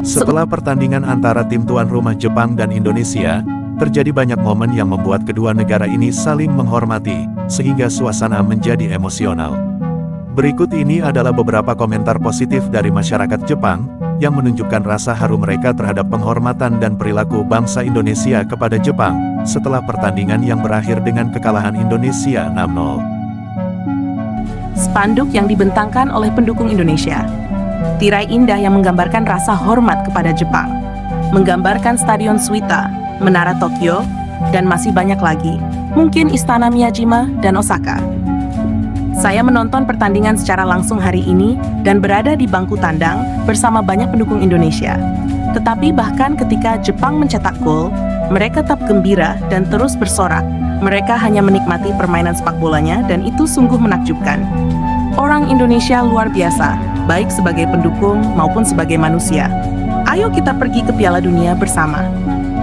Setelah pertandingan antara tim tuan rumah Jepang dan Indonesia, terjadi banyak momen yang membuat kedua negara ini saling menghormati, sehingga suasana menjadi emosional. Berikut ini adalah beberapa komentar positif dari masyarakat Jepang, yang menunjukkan rasa haru mereka terhadap penghormatan dan perilaku bangsa Indonesia kepada Jepang, setelah pertandingan yang berakhir dengan kekalahan Indonesia 6-0. Spanduk yang dibentangkan oleh pendukung Indonesia. Tirai indah yang menggambarkan rasa hormat kepada Jepang. Menggambarkan Stadion Suita, Menara Tokyo, dan masih banyak lagi. Mungkin Istana Miyajima dan Osaka. Saya menonton pertandingan secara langsung hari ini dan berada di bangku tandang bersama banyak pendukung Indonesia. Tetapi bahkan ketika Jepang mencetak gol, mereka tetap gembira dan terus bersorak. Mereka hanya menikmati permainan sepak bolanya dan itu sungguh menakjubkan. Orang Indonesia luar biasa, baik sebagai pendukung maupun sebagai manusia. Ayo kita pergi ke Piala Dunia bersama.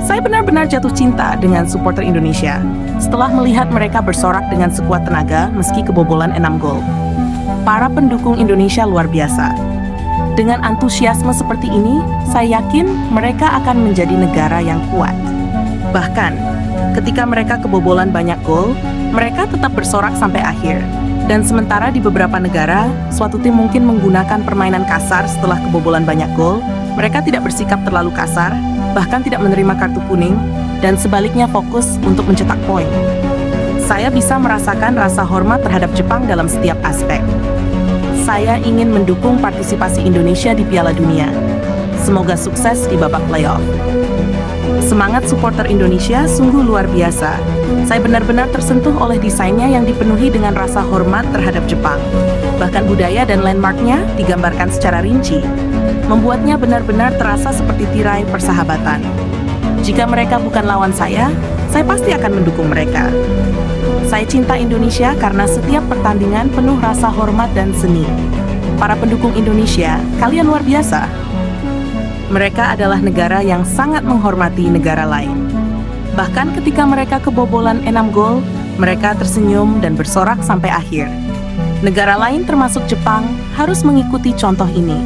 Saya benar-benar jatuh cinta dengan supporter Indonesia setelah melihat mereka bersorak dengan sekuat tenaga meski kebobolan 6 gol. Para pendukung Indonesia luar biasa. Dengan antusiasme seperti ini, saya yakin mereka akan menjadi negara yang kuat. Bahkan, ketika mereka kebobolan banyak gol, mereka tetap bersorak sampai akhir. Dan sementara di beberapa negara, suatu tim mungkin menggunakan permainan kasar setelah kebobolan banyak gol, mereka tidak bersikap terlalu kasar, bahkan tidak menerima kartu kuning, dan sebaliknya fokus untuk mencetak poin. Saya bisa merasakan rasa hormat terhadap Jepang dalam setiap aspek. Saya ingin mendukung partisipasi Indonesia di Piala Dunia. Semoga sukses di babak playoff. Semangat supporter Indonesia sungguh luar biasa. Saya benar-benar tersentuh oleh desainnya yang dipenuhi dengan rasa hormat terhadap Jepang. Bahkan budaya dan landmarknya digambarkan secara rinci, membuatnya benar-benar terasa seperti tirai persahabatan. Jika mereka bukan lawan saya pasti akan mendukung mereka. Saya cinta Indonesia karena setiap pertandingan penuh rasa hormat dan seni. Para pendukung Indonesia, kalian luar biasa. Mereka adalah negara yang sangat menghormati negara lain. Bahkan ketika mereka kebobolan 6 gol, mereka tersenyum dan bersorak sampai akhir. Negara lain termasuk Jepang harus mengikuti contoh ini.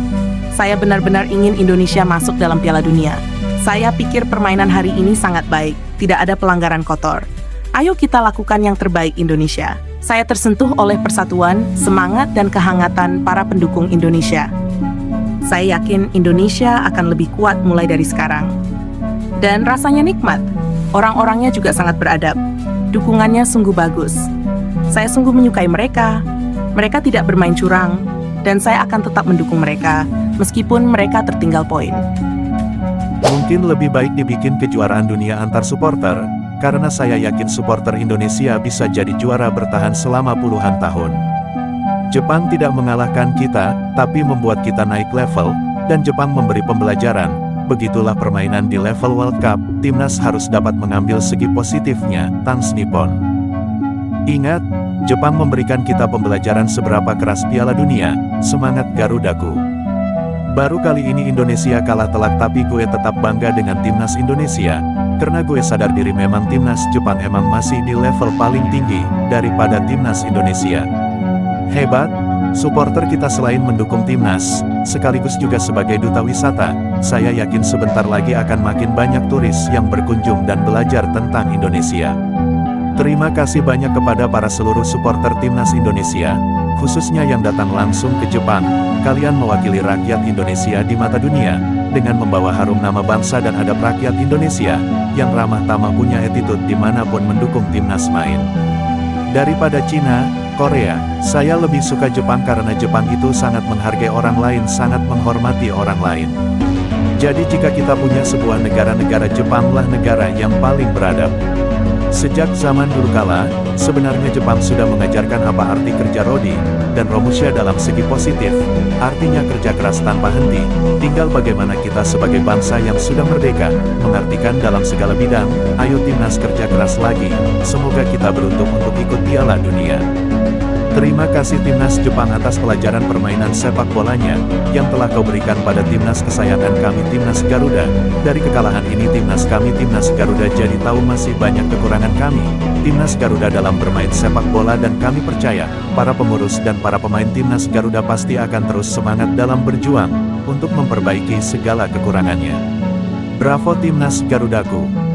Saya benar-benar ingin Indonesia masuk dalam Piala Dunia. Saya pikir permainan hari ini sangat baik, tidak ada pelanggaran kotor. Ayo kita lakukan yang terbaik Indonesia. Saya tersentuh oleh persatuan, semangat, dan kehangatan para pendukung Indonesia. Saya yakin Indonesia akan lebih kuat mulai dari sekarang. Dan rasanya nikmat. Orang-orangnya juga sangat beradab. Dukungannya sungguh bagus. Saya sungguh menyukai mereka. Mereka tidak bermain curang. Dan saya akan tetap mendukung mereka, meskipun mereka tertinggal poin. Mungkin lebih baik dibikin kejuaraan dunia antar supporter, karena saya yakin supporter Indonesia bisa jadi juara bertahan selama puluhan tahun. Jepang tidak mengalahkan kita, tapi membuat kita naik level, dan Jepang memberi pembelajaran. Begitulah permainan di level World Cup, timnas harus dapat mengambil segi positifnya, Tans Nippon. Ingat, Jepang memberikan kita pembelajaran seberapa keras Piala Dunia, semangat Garudaku. Baru kali ini Indonesia kalah telak tapi gue tetap bangga dengan timnas Indonesia, karena gue sadar diri memang timnas Jepang emang masih di level paling tinggi, daripada timnas Indonesia. Hebat, supporter kita selain mendukung timnas, sekaligus juga sebagai duta wisata, saya yakin sebentar lagi akan makin banyak turis yang berkunjung dan belajar tentang Indonesia. Terima kasih banyak kepada para seluruh supporter timnas Indonesia, khususnya yang datang langsung ke Jepang. Kalian mewakili rakyat Indonesia di mata dunia, dengan membawa harum nama bangsa dan adab rakyat Indonesia, yang ramah tamah punya attitude dimanapun mendukung timnas main. Daripada Cina, Korea, saya lebih suka Jepang karena Jepang itu sangat menghargai orang lain, sangat menghormati orang lain. Jadi jika kita punya sebuah negara Jepanglah negara yang paling beradab. Sejak zaman dulu kala, sebenarnya Jepang sudah mengajarkan apa arti kerja rodi dan romusha dalam segi positif, artinya kerja keras tanpa henti. Tinggal bagaimana kita sebagai bangsa yang sudah merdeka, mengartikan dalam segala bidang. Ayo timnas kerja keras lagi, semoga kita beruntung untuk ikut Piala Dunia. Terima kasih timnas Jepang atas pelajaran permainan sepak bolanya, yang telah kau berikan pada timnas kesayangan kami timnas Garuda. Dari kekalahan ini timnas kami timnas Garuda jadi tahu masih banyak kekurangan kami. Timnas Garuda dalam bermain sepak bola dan kami percaya, para pengurus dan para pemain Timnas Garuda pasti akan terus semangat dalam berjuang, untuk memperbaiki segala kekurangannya. Bravo Timnas Garudaku!